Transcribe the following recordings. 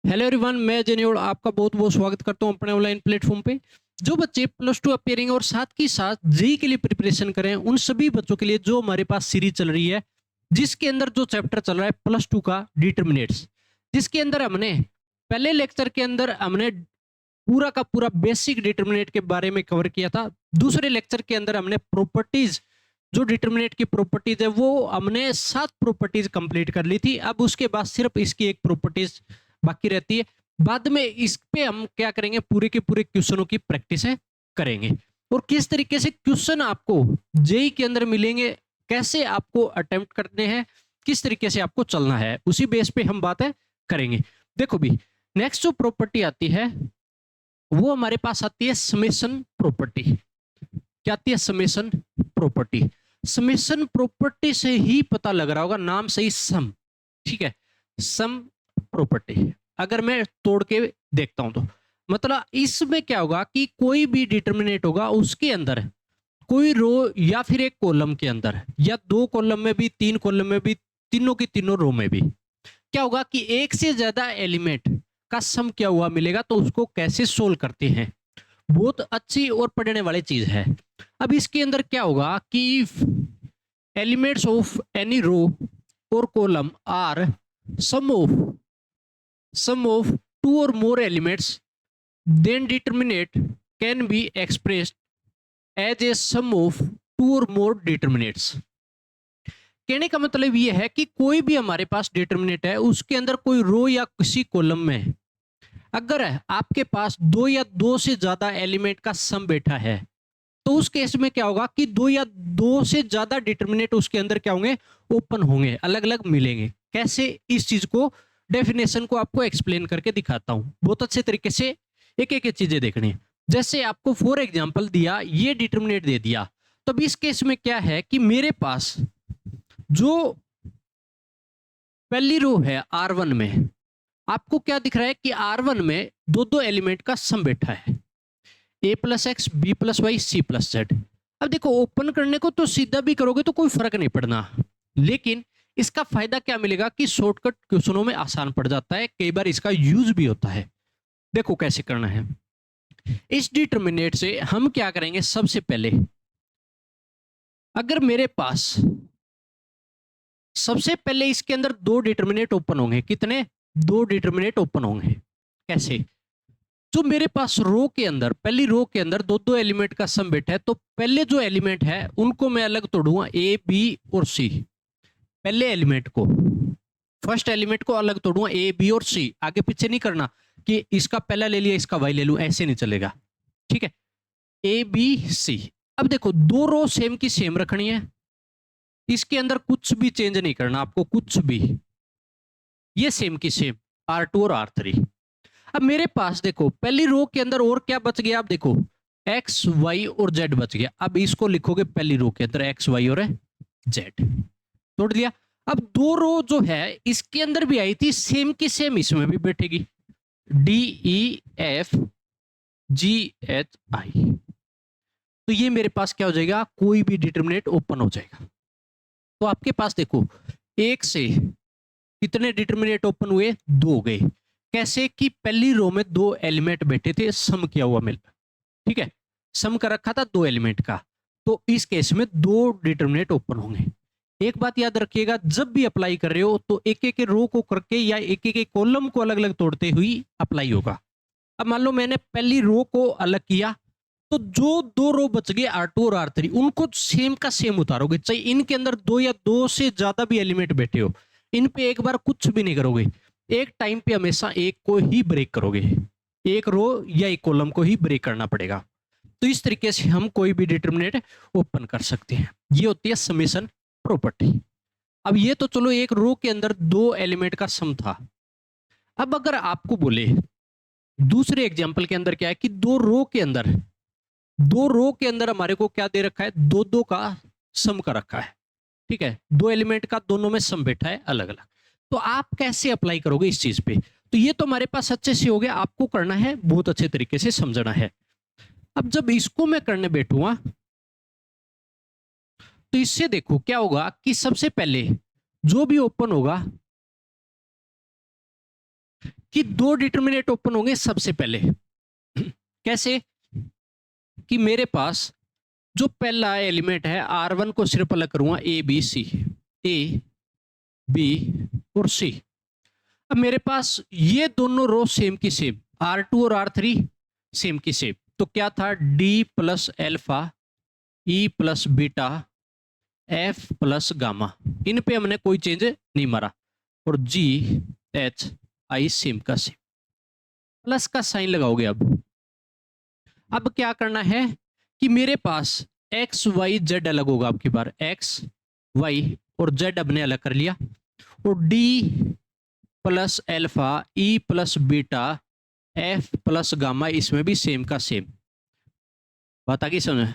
Hello everyone, मैं जेन्योल आपका बहुत बहुत स्वागत करता हूं अपने ऑनलाइन प्लेटफॉर्म पे। जो बच्चे प्लस टू अपियरिंग और साथ ही साथ जेई के लिए प्रिपरेशन करें, उन सभी बच्चों के लिए जो हमारे पास सीरीज चल रही है, जिसके अंदर जो चैप्टर चल रहा है प्लस टू का डिटर्मिनेट्स, जिसके अंदर हमने पहले लेक्चर के अंदर हमने पूरा का पूरा बेसिक डिटर्मिनेट के बारे में कवर किया था। दूसरे लेक्चर के अंदर हमने प्रॉपर्टीज, जो डिटर्मिनेट की प्रॉपर्टीज है वो हमने 7 प्रॉपर्टीज कंप्लीट कर ली थी। अब उसके बाद सिर्फ इसकी एक प्रॉपर्टीज बाकी रहती है। बाद में इस पे हम क्या करेंगे, पूरे के पूरे क्वेश्चनों की प्रैक्टिस करेंगे और किस तरीके से क्वेश्चन आपको जेई के अंदर मिलेंगे, कैसे आपको अटेम्प्ट करने हैं, किस तरीके से आपको चलना है, उसी बेस पे हम बातें करेंगे। देखो भी, नेक्स्ट जो प्रॉपर्टी आती है वो हमारे पास आती है समेशन प्रॉपर्टी। क्या आती है? Summation property. समेशन प्रॉपर्टी से ही पता लग रहा होगा, नाम सही सम, ठीक है, सम प्रॉपर्टी। अगर मैं तोड़ के देखता हूं तो मतलब इसमें क्या होगा कि कोई भी डिटर्मिनेट होगा, उसके अंदर कोई रो या फिर एक कॉलम के अंदर या 2 कॉलम में भी, 3 कॉलम में भी, तीनों की तीनों रो में भी क्या होगा कि एक से ज्यादा एलिमेंट का सम क्या हुआ मिलेगा। तो उसको कैसे सोल्व करते हैं, बहुत अच्छी और पढ़ने वाली चीज है। अब इसके अंदर क्या होगा कि एलिमेंट्स ऑफ एनी रो और column are sum of 2 or more elements, then determinate can be expressed as a sum of 2 or more determinates। कहने का मतलब यह है कि कोई भी हमारे पास डिटर्मिनेट है, उसके अंदर कोई रो या किसी कॉलम में अगर आपके पास 2 या 2 से ज्यादा एलिमेंट का सम बैठा है, तो उस केस में क्या होगा कि 2 या 2 से ज्यादा डिटर्मिनेट उसके अंदर क्या होंगे, ओपन होंगे, अलग अलग मिलेंगे। कैसे, इस चीज को डेफिनेशन को आपको एक्सप्लेन करके दिखाता हूं। बहुत अच्छे तरीके से एक एक चीजें देखनी है। जैसे आपको फॉर एग्जांपल दिया, ये डिटर्मिनेट दे दिया, तो अब इस केस में क्या है कि मेरे पास जो पहली रो है R1 में, आपको क्या दिख रहा है कि R1 में 2 एलिमेंट का सम बैठा है, a plus x, b plus y, c plus z. अब देखो, ओपन करने को तो सीधा भी करोगे तो कोई फर्क नहीं पड़ना, लेकिन इसका फायदा क्या मिलेगा कि शॉर्टकट क्वेश्चनों में आसान पड़ जाता है, कई बार इसका यूज भी होता है। देखो कैसे करना है। इस डिटर्मिनेट से हम क्या करेंगे, सबसे पहले अगर मेरे पास सबसे पहले इसके अंदर 2 डिटर्मिनेट ओपन होंगे। कितने? 2 डिटर्मिनेट ओपन होंगे। कैसे? जो मेरे पास रो के अंदर, पहली रो के अंदर 2 एलिमेंट का सम बैठा है, तो पहले जो एलिमेंट है उनको मैं अलग तोड़ूंगा, ए बी और सी। पहले एलिमेंट को, फर्स्ट एलिमेंट को अलग तोड़ूंगा, ए बी और सी। आगे पीछे नहीं करना कि इसका पहला ले लिया इसका वाई ले लूं, ऐसे नहीं चलेगा, ठीक है। A B c. अब देखो, 2 रो सेम की सेम रखनी है, इसके अंदर कुछ भी चेंज नहीं करना आपको, कुछ भी, ये सेम की सेम R2 और R3। अब मेरे पास देखो पहली रो के अंदर और क्या बच गया, आप देखो एक्स वाई और जेड बच गया। अब इसको लिखोगे पहली रो के अंदर एक्स वाई और जेड, तोड़ दिया। अब 2 रो जो है इसके अंदर भी आई थी, सेम की सेम इसमें भी बैठेगी, D E F G H I. तो ये मेरे पास क्या हो जाएगा, कोई भी डिटर्मिनेट ओपन हो जाएगा। तो आपके पास देखो, एक से कितने डिटर्मिनेट ओपन हुए, 2 हो गए। कैसे कि पहली रो में 2 एलिमेंट बैठे थे, सम किया हुआ मिल, ठीक है, सम कर रखा था 2 एलिमेंट का, तो इस केस में 2 डिटर्मिनेट ओपन होंगे। एक बात याद रखिएगा, जब भी अप्लाई कर रहे हो तो एक एक रो को करके या एक एक कॉलम को अलग अलग तोड़ते हुए अप्लाई होगा। अब मान लो मैंने पहली रो को अलग किया, तो जो 2 रो बच गए R2 और R3, उनको सेम का सेम उतारोगे, चाहे इनके अंदर 2 या 2 से ज्यादा भी एलिमेंट बैठे हो, इन पे एक बार कुछ भी नहीं करोगे, एक टाइम पे हमेशा एक को ही ब्रेक करोगे, एक रो या एक कॉलम को ही ब्रेक करना पड़ेगा। तो इस तरीके से हम कोई भी डिटर्मिनेट ओपन कर सकते हैं। ये होती है समेशन प्रॉपर्टी। अब ये तो चलो एक रो के अंदर 2 एलिमेंट का सम था। अब अगर आपको बोले दूसरे एग्जांपल के अंदर क्या है कि 2 रो के अंदर हमारे को क्या दे रखा है, 2 का सम का रखा है, ठीक है, 2 एलिमेंट का दोनों में सम बैठा है अलग अलग। तो आप कैसे अप्लाई करोगे इस चीज पे? तो ये तो हमारे पास अच्छे से हो गया, आपको करना है, बहुत अच्छे तरीके से समझना है। अब जब इसको मैं करने बैठूंगा तो इससे देखो क्या होगा कि सबसे पहले जो भी ओपन होगा, कि दो डिटरमिनेट ओपन होंगे सबसे पहले। कैसे? कि मेरे पास जो पहला एलिमेंट है R1 को सिर्फ अलग करूंगा A B C, A B और सी। अब मेरे पास ये दोनों रो सेम की सेम, R2 और R3 सेम की सेम, तो क्या था, D plus alpha E plus beta F plus gamma, इन पे हमने कोई चेंज नहीं मारा, और जी एच आई सेम का सेम। प्लस का साइन लगाओगे। अब क्या करना है कि मेरे पास एक्स वाई जेड अलग होगा, आपकी बार एक्स वाई और जेड अपने अलग कर लिया, और D plus alpha E plus beta F plus gamma इसमें भी सेम का सेम। बात आ गई समझ?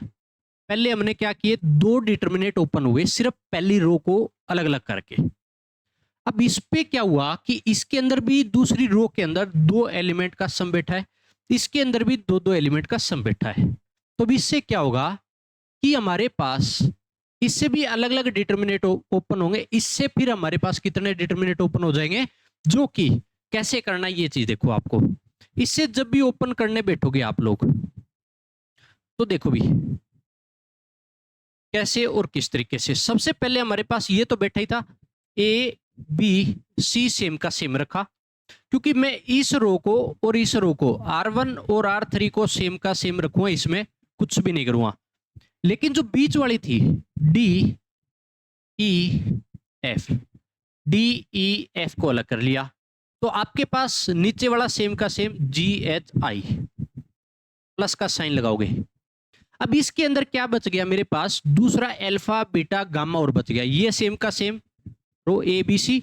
पहले हमने क्या किए, दो डिटरमिनेट ओपन हुए सिर्फ पहली रो को अलग अलग करके। अब इस पे क्या हुआ कि इसके अंदर भी दूसरी रो के अंदर दो एलिमेंट का सम बैठा है, इसके अंदर भी दो दो एलिमेंट का सम बैठा है। तो इससे क्या होगा कि हमारे पास इससे भी अलग अलग डिटरमिनेट ओपन होंगे, इससे फिर हमारे पास कितने डिटरमिनेट ओपन हो जाएंगे, जो कि कैसे करना है ये चीज देखो। आपको इससे जब भी ओपन करने बैठोगे आप लोग, तो देखो भी कैसे और किस तरीके से। सबसे पहले हमारे पास ये तो बैठा ही था, ए बी सी सेम का सेम रखा, क्योंकि मैं इस रो को और इस रो को R1 और R3 को सेम का सेम रखूंगा, इसमें कुछ भी नहीं करूंगा। लेकिन जो बीच वाली थी D E F, D E F को अलग कर लिया, तो आपके पास नीचे वाला सेम का same ji H I, plus का साइन लगाओगे। अब इसके अंदर क्या बच गया मेरे पास, दूसरा अल्फा बीटा गामा और बच गया, ये सेम का same row a B c,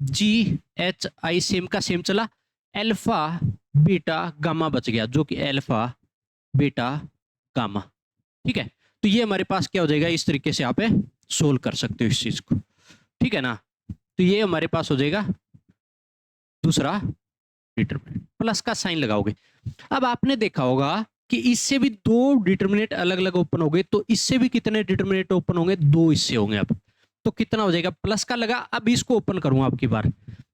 g H I same का सेम चला, अल्फा बीटा गामा बच गया, जो कि अल्फा बीटा गामा। ठीक है, तो ये हमारे पास क्या हो जाएगा, इस तरीके से आप सोल्व कर सकते हो इस चीज को। ठीक है ना, तो ये हमारे पास हो जाएगा दूसरा डिटरमिनेंट, प्लस का साइन लगाओगे। अब आपने देखा होगा कि इससे भी दो डिटरमिनेंट अलग अलग ओपन हो गए, तो इससे भी कितने डिटरमिनेंट ओपन होंगे, दो इससे होंगे। अब तो कितना हो जाएगा, प्लस का लगा। अब इसको ओपन करूंगा आपकी बार,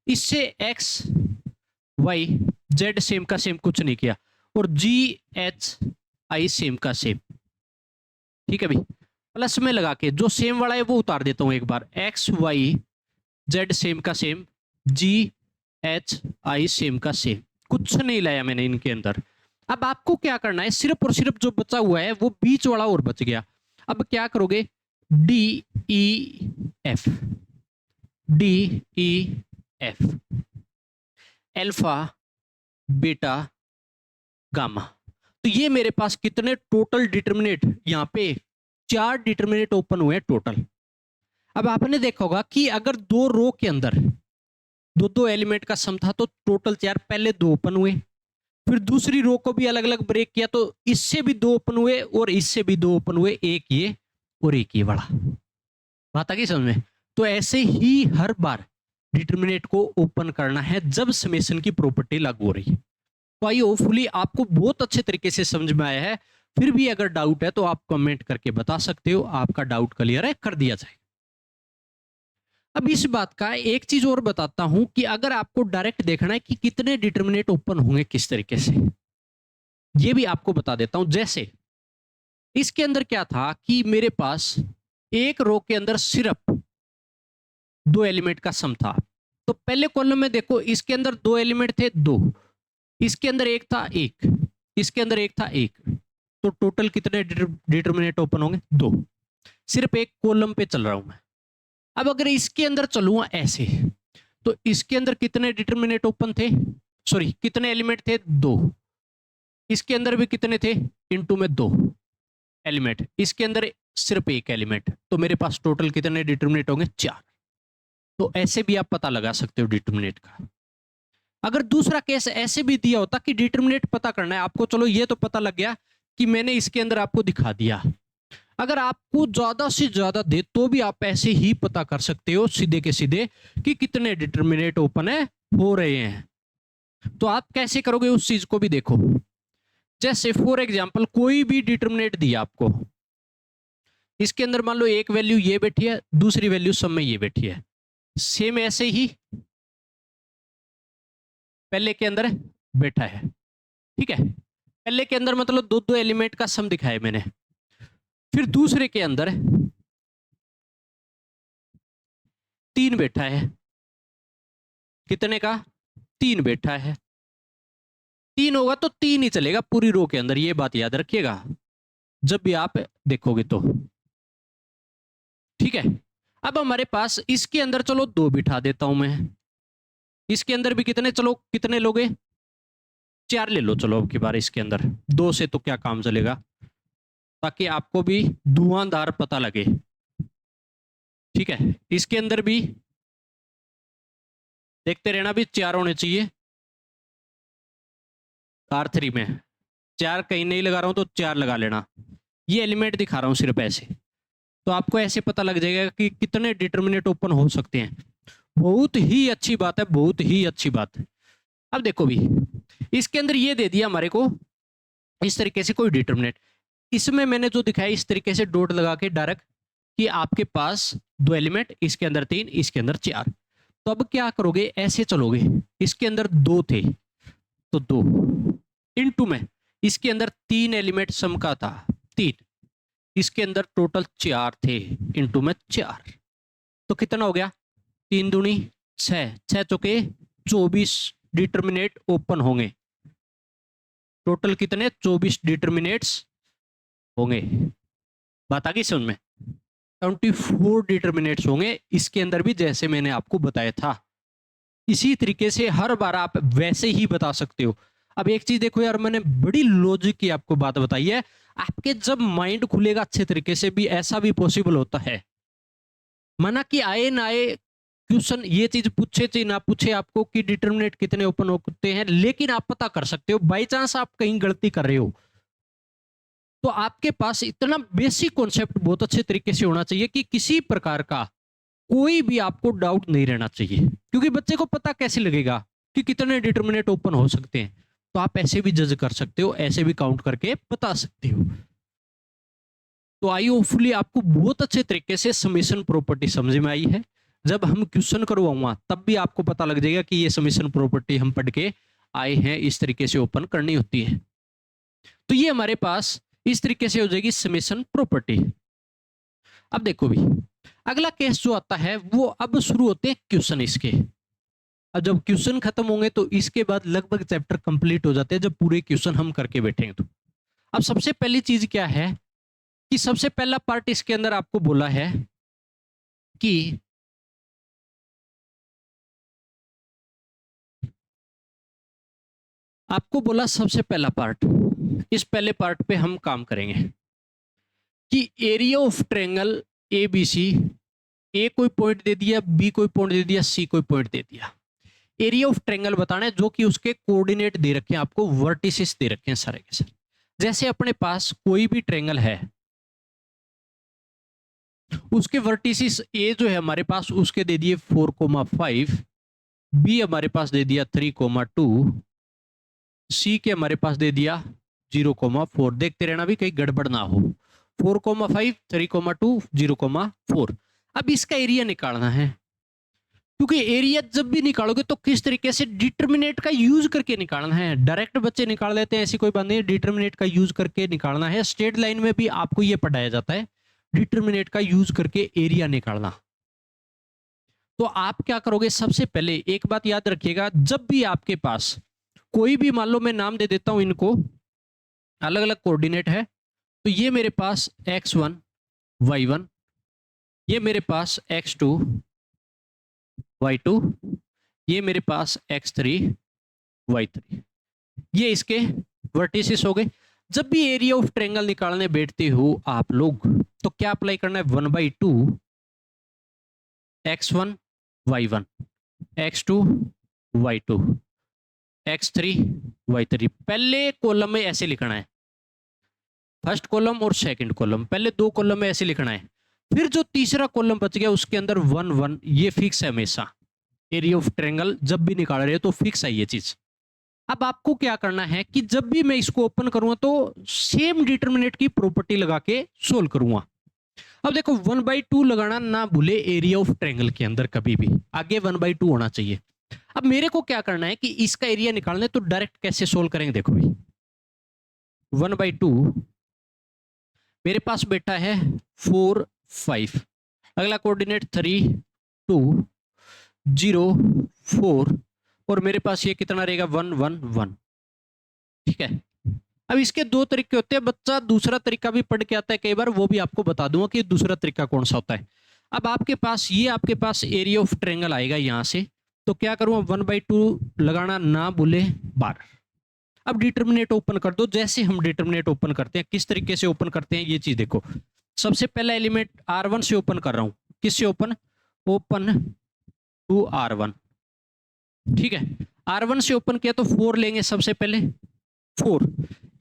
इससे एक्स वाई जेड सेम का सेम कुछ नहीं किया, और जी एच आई सेम का सेम। ठीक है भाई, प्लस में लगा के जो सेम वाला है वो उतार देता हूं एक बार, एक्स वाई जेड सेम का same, ji H I same का सेम, कुछ नहीं लाया मैंने इनके अंदर। अब आपको क्या करना है, सिर्फ और सिर्फ जो बचा हुआ है वो बीच वाला और बच गया। अब क्या करोगे, D E F, D E F alpha beta gamma, तो ये मेरे पास कितने टोटल डिटरमिनेट, यहां पे 4 डिटरमिनेट ओपन हुए टोटल। अब आपने देखा होगा कि अगर दो रो के अंदर दो दो एलिमेंट का सम था, तो टोटल 4, पहले 2 ओपन हुए, फिर दूसरी रो को भी अलग अलग ब्रेक किया, तो इससे भी 2 ओपन हुए और इससे भी 2 ओपन हुए, एक ये और एक ये वाला। बात आ गई समझ में? तो ऐसे ही हर बार डिटरमिनेट को ओपन करना है जब समेशन की प्रॉपर्टी लागू हो रही है। तो आई होपफुली आपको बहुत अच्छे तरीके से समझ में आया है। फिर भी अगर डाउट है तो आप कमेंट करके बता सकते हो, आपका डाउट क्लियर है कर दिया जाएगा। अब इस बात का एक चीज और बताता हूं कि अगर आपको डायरेक्ट देखना है कि कितने डिटरमिनेट ओपन होंगे किस तरीके से, ये भी आपको बता देता हूं। जैसे इसके अंदर क्या था कि मेरे पास एक रो के अंदर सिर्फ 2 एलिमेंट का सम था, तो पहले कॉलम में देखो इसके अंदर 2 एलिमेंट थे, 2, इसके अंदर एक था 1, इसके अंदर एक था 1, तो टोटल कितने डिटरमिनेट ओपन होंगे, 2। सिर्फ एक कॉलम पे चल रहा हूं मैं। अब अगर इसके अंदर चलूंगा ऐसे, तो इसके अंदर कितने डिटरमिनेट ओपन थे, सॉरी कितने एलिमेंट थे, 2। इसके अंदर भी कितने थे, इनटू में 2 एलिमेंट, इसके अंदर सिर्फ एक एलिमेंट, तो मेरे पास टोटल कितने डिटरमिनेट होंगे, 4। तो ऐसे भी आप पता लगा सकते हो डिटरमिनेट का। अगर दूसरा केस ऐसे भी दिया होता कि डिटरमिनेट पता करना है आपको, चलो ये तो पता लग गया कि मैंने इसके अंदर आपको दिखा दिया। अगर आपको ज्यादा से ज्यादा दे तो भी आप ऐसे ही पता कर सकते हो सीधे के सीधे कि कितने डिटरमिनेट ओपन है हो रहे हैं। तो आप कैसे करोगे उस चीज को भी देखो। जैसे फॉर एग्जांपल कोई भी डिटरमिनेट दिया आपको, इसके अंदर मान लो एक वैल्यू ये बैठी है, दूसरी वैल्यू सब में ये बैठी है, सेम ऐसे ही पहले के अंदर बैठा है, ठीक है। पहले के अंदर मतलब दो दो एलिमेंट का सम दिखाया मैंने। फिर दूसरे के अंदर 3 बैठा है, कितने का? 3 बैठा है। 3 होगा तो 3 ही चलेगा पूरी रो के अंदर, ये बात याद रखिएगा जब भी आप देखोगे तो, ठीक है। अब हमारे पास इसके अंदर चलो 2 बिठा देता हूं मैं। इसके अंदर भी कितने, चलो कितने लोगे? 4 ले लो चलो अब की बार। इसके अंदर 2 से तो क्या काम चलेगा, ताकि आपको भी धुआंधार पता लगे, ठीक है। इसके अंदर भी देखते रहना, भी 4 होने चाहिए। R3 में 4 कहीं नहीं लगा रहा हूं तो 4 लगा लेना। ये एलिमेंट दिखा रहा हूं सिर्फ ऐसे, तो आपको ऐसे पता लग जाएगा कि कितने डिटर्मिनेट ओपन हो सकते हैं। बहुत ही अच्छी बात है, बहुत ही अच्छी बात है। अब देखो भी, इसके अंदर ये दे दिया हमारे को इस तरीके से कोई डिटर्मिनेट। इसमें मैंने जो दिखाया इस तरीके से डॉट लगा के डायरेक्ट, कि आपके पास 2 एलिमेंट, इसके अंदर 3, इसके अंदर 4। तो अब क्या करोगे, ऐसे चलोगे। इसके अंदर 2 थे तो 2 इनटू में, इसके अंदर 3 एलिमेंट सम का था 3, इसके अंदर टोटल 4 थे, इनटू में 4। तो कितना हो गया? 3 दूनी 6, 6 चौके 24 डिटर्मिनेट ओपन होंगे। टोटल कितने? 24 डिटर्मिनेट्स होंगे। बात आ गई समझ में? 24 डिटर्मिनेट्स होंगे इसके अंदर भी, जैसे मैंने आपको बताया था। इसी तरीके से हर बार आप वैसे ही बता सकते हो। अब एक चीज देखो यार, मैंने बड़ी लॉजिक की आपको बात बताई है। आपके जब माइंड खुलेगा अच्छे तरीके से, भी ऐसा भी पॉसिबल होता है। माना कि आए ना आए क्वेश्चन, ये चीज पूछे चाहे ना पूछे आपको कि डिटर्मिनेट कितने ओपन होते हैं, लेकिन आप पता कर सकते हो। बाई चांस आप कहीं गलती कर रहे हो, तो आपके पास इतना बेसिक कॉन्सेप्ट बहुत अच्छे तरीके से होना चाहिए कि किसी प्रकार का कोई भी आपको डाउट नहीं रहना चाहिए। क्योंकि बच्चे को पता कैसे लगेगा कि कितने डिटर्मिनेट ओपन हो सकते हैं? तो आप ऐसे भी जज कर सकते हो, ऐसे भी काउंट करके बता सकते हो। तो आई होपफुली आपको बहुत अच्छे तरीके से समेशन प्रॉपर्टी समझ में आई है। जब हम क्वेश्चन करवाऊंगा तब भी आपको पता लग जाएगा कि ये समेशन प्रॉपर्टी हम पढ़ के आए हैं, इस तरीके से ओपन करनी होती है। तो ये हमारे पास इस तरीके से हो जाएगी समेशन प्रॉपर्टी। अब देखो भी, अगला केस जो आता है वो अब शुरू होते हैं क्वेश्चन इसके। अब जब क्वेश्चन खत्म होंगे तो इसके बाद लगभग चैप्टर कंप्लीट हो जाते हैं, जब पूरे क्वेश्चन हम करके बैठेंगे तो। अब सबसे पहली चीज क्या है कि सबसे पहला पार्ट इसके अंदर आपको बोला है कि आपको बोला सबसे पहला पार्ट, इस पहले पार्ट पे हम काम करेंगे कि area of triangle A B C, A कोई पॉइंट दे दिया, बी कोई पॉइंट दे दिया, सी कोई पॉइंट दे दिया। एरिया ऑफ ट्रायंगल बताना है जो कि उसके कोऑर्डिनेट दे रखे हैं आपको, वर्टिसेस दे रखे हैं सारे के सारे। जैसे अपने पास कोई भी ट्रायंगल है, उसके वर्टिसेस ए जो है हमारे पास, उसके दे दिए 4,5, बी हमारे पास दे दिया 3,2, सी के हमारे पास दे दिया 0,4। देखते रहना भी कहीं गड़बड़ ना हो। 4,5, 3,2, 0,4। अब इसका एरिया निकालना है, क्योंकि एरिया जब भी निकालोगे तो किस तरीके से डिटर्मिनेट का यूज करके निकालना है। डायरेक्ट बच्चे निकाल लेते हैं, ऐसी कोई बात नहीं है, डिटर्मिनेट का यूज करके निकालना है। स्ट्रेट लाइन में भी आपको यह पढ़ाया जाता है, डिटर्मिनेट का यूज करके एरिया निकालना। तो आप क्या करोगे, सबसे पहले एक बात याद रखिएगा, जब भी आपके पास कोई भी, मान लो मैं नाम दे देता हूं इनको, अलग अलग कोऑर्डिनेट है, तो ये मेरे पास x1 y1, ये मेरे पास x2 y2, ये मेरे पास x3 y3, ये इसके वर्टिसेस हो गए। जब भी एरिया ऑफ ट्रायंगल निकालने बैठते हो आप लोग, तो क्या अप्लाई करना है, 1/2 x1 y1, x2 y2, x3 y3। पहले कॉलम में ऐसे लिखना है, फर्स्ट कॉलम और सेकंड कॉलम, पहले 2 कॉलम में ऐसे लिखना है। फिर जो तीसरा कॉलम बच गया उसके अंदर 1 1, ये फिक्स है हमेशा। एरिया ऑफ ट्रायंगल जब भी निकाल रहे हो तो फिक्स है ये चीज। अब आपको क्या करना है कि जब भी मैं इसको ओपन करूंगा तो सेम डिटर्मिनेट की प्रॉपर्टी लगा के सोल्व करूंगा। अब देखो 1/2 लगाना ना भूले एरिया ऑफ ट्रायंगल के अंदर, कभी भी आगे 1/2 होना चाहिए। अब मेरे को क्या करना है कि इसका एरिया निकालना है, तो डायरेक्ट कैसे सोल्व करेंगे, देखो भाई 1/2 मेरे पास बैठा है 4 5, अगला कोऑर्डिनेट 3 2 0 4, और मेरे पास ये कितना रहेगा 1 1 1। ठीक है, अब इसके दो तरीके होते हैं, बच्चा दूसरा तरीका भी पढ़ के आता है कई बार, वो भी आपको बता दूंगा कि दूसरा तरीका कौन सा होता है। अब आपके पास एरिया ऑफ ट्रायंगल आएगा यहां से, तो क्या करूंगा 1/2 लगाना ना भूले बार। अब डिटर्मिनेट ओपन कर दो, जैसे हम डिटर्मिनेट ओपन करते हैं किस तरीके से ओपन करते हैं ये चीज देखो। सबसे पहला एलिमेंट R1 से ओपन कर रहा हूं, किससे ओपन टू R1। ठीक है, R1 से ओपन किया तो 4 लेंगे सबसे पहले, 4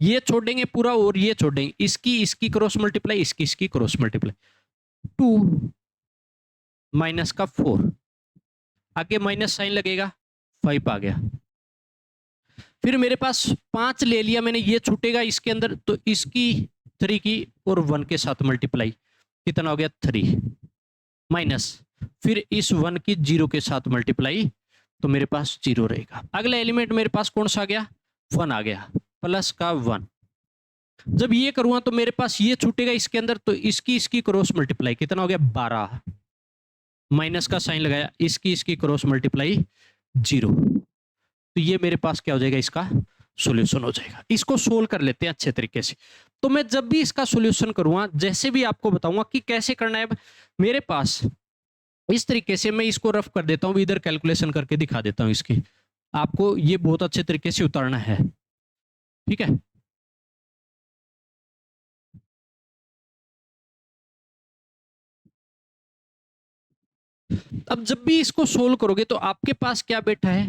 ये छोड़ेंगे पूरा और ये छोड़ेंगे, इसकी क्रॉस मल्टीप्लाई, इसकी क्रॉस मल्टीप्लाई, 2 माइनस का 4, आगे माइनस साइन लगेगा 5 आ गया। फिर मेरे पास 5 ले लिया मैंने, ये छूटेगा इसके अंदर, तो इसकी 3 की और 1 के साथ मल्टीप्लाई, कितना हो गया 3 माइनस, फिर इस 1 की 0 के साथ मल्टीप्लाई, तो मेरे पास 0 रहेगा। अगला एलिमेंट मेरे पास कौन सा आ गया 1 आ गया, प्लस का 1। जब ये करूंगा तो मेरे पास ये छूटेगा इसके अंदर, तो इसकी क्रॉस मल्टीप्लाई, कितना हो गया 12, माइनस का साइन लगाया, इसकी क्रॉस मल्टीप्लाई 0, तो ये मेरे पास क्या हो जाएगा इसका सॉल्यूशन हो जाएगा। इसको सोल्व कर लेते हैं अच्छे तरीके से। तो मैं जब भी इसका सॉल्यूशन करूंगा जैसे भी आपको बताऊंगा कि कैसे करना है, मेरे पास इस तरीके से मैं इसको रफ कर देता हूं, इधर कैलकुलेशन करके दिखा देता हूं इसकी, आपको ये बहुत अच्छे तरीके से उतारना है। ठीक है, अब जब भी इसको सोल्व करोगे तो आपके पास क्या बैठा है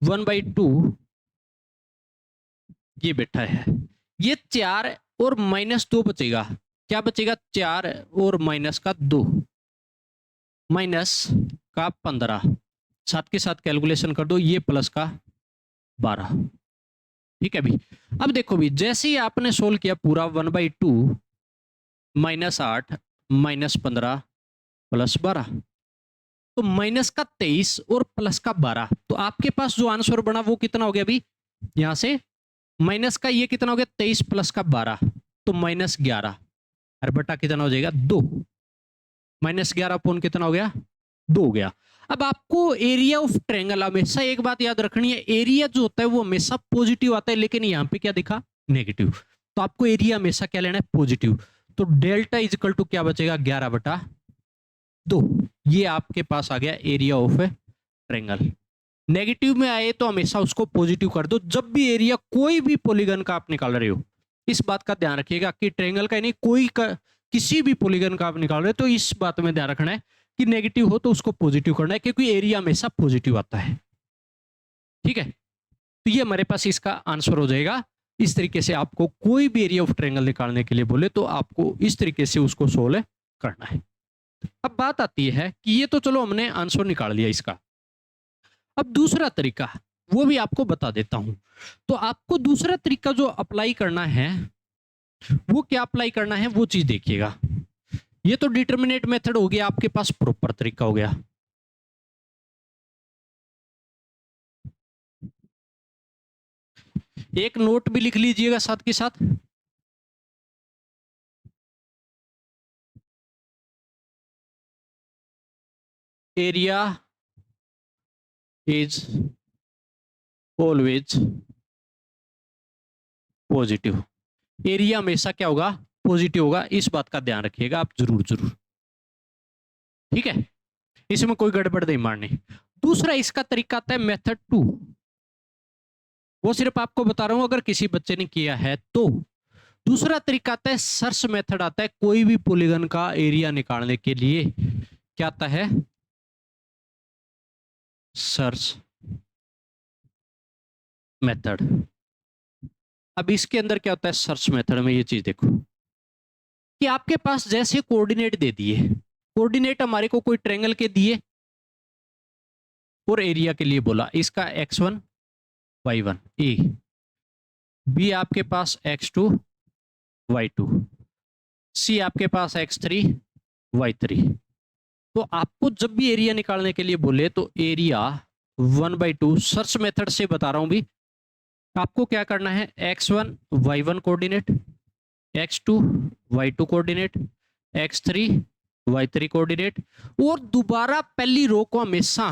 1/2 ये बैठा है, ये 4 और -2 बचेगा, क्या बचेगा 4 और माइनस का 2, माइनस का 15, साथ के साथ कैलकुलेशन कर दो, ये प्लस का 12। ठीक है भी, अब देखो भी जैसे ही आपने सोल्व किया पूरा 1/2 -8 -15 +12, तो माइनस का 23 और प्लस का 12, तो आपके पास जो आंसर बना वो कितना हो गया अभी, यहां से माइनस का ये कितना हो गया 23 प्लस का 12, तो -11, और बटा कितना हो जाएगा 2, -11 अपॉन कितना हो गया 2 हो गया। अब आपको एरिया ऑफ ट्रायंगल, हमेशा एक बात याद रखनी है, एरिया जो होता है वो हमेशा पॉजिटिव आता है, लेकिन यहाँ पे क्या दिखा नेगेटिव, तो आपको एरिया हमेशा क्या लेना है पॉजिटिव, तो डेल्टा इजकल टू क्या बचेगा 11/2, ये आपके पास आ गया एरिया ऑफ ट्रायंगल। नेगेटिव में आए तो हमेशा उसको पॉजिटिव कर दो, जब भी एरिया कोई भी पॉलीगन का आप निकाल रहे हो, इस बात का ध्यान रखिएगा कि ट्रायंगल का नहीं, किसी भी पॉलीगन का आप निकाल रहे हो, तो इस बात में ध्यान रखना है कि नेगेटिव हो तो उसको पॉजिटिव करना है, क्योंकि एरिया हमेशा पॉजिटिव आता है। ठीक है, तो ये हमारे पास इसका आंसर हो जाएगा। इस तरीके से आपको कोई भी एरिया ऑफ ट्रायंगल निकालने के लिए बोले तो आपको इस तरीके से उसको सोल्व करना है। अब बात आती है कि ये तो चलो हमने आंसर निकाल लिया इसका, अब दूसरा तरीका वो भी आपको बता देता हूं। तो आपको दूसरा तरीका जो अप्लाई करना है वो क्या अप्लाई करना है वो चीज देखिएगा। ये तो डिटर्मिनेट मेथड हो गया, आपके पास प्रॉपर तरीका हो गया। एक नोट भी लिख लीजिएगा साथ के साथ, area is always positive, area हमेशा क्या होगा पॉजिटिव होगा, इस बात का ध्यान रखिएगा आप जरूर जरूर। ठीक है, इसमें कोई गड़बड़ नहीं मारनी। दूसरा इसका तरीका आता है मेथड 2, वो सिर्फ आपको बता रहा हूं अगर किसी बच्चे ने किया है तो। दूसरा तरीका आता है सर्च मेथड आता है, कोई भी पॉलीगन का एरिया निकालने के लिए क्या आता है सर्च मेथड। अब इसके अंदर क्या होता है सर्च मेथड में, ये चीज देखो कि आपके पास जैसे कोऑर्डिनेट दे दिए, कोऑर्डिनेट हमारे को कोई ट्रायंगल के दिए और एरिया के लिए बोला, इसका x1 y1 ए, बी आपके पास x2 y2, सी आपके पास x3 y3। तो आपको जब भी एरिया निकालने के लिए बोले तो एरिया 1/2 सर्च मेथड से बता रहा हूं भी। आपको क्या करना है, x1 y1 coordinate, x2 y2 coordinate, x3 y3 coordinate, और दोबारा पहली रो को हमेशा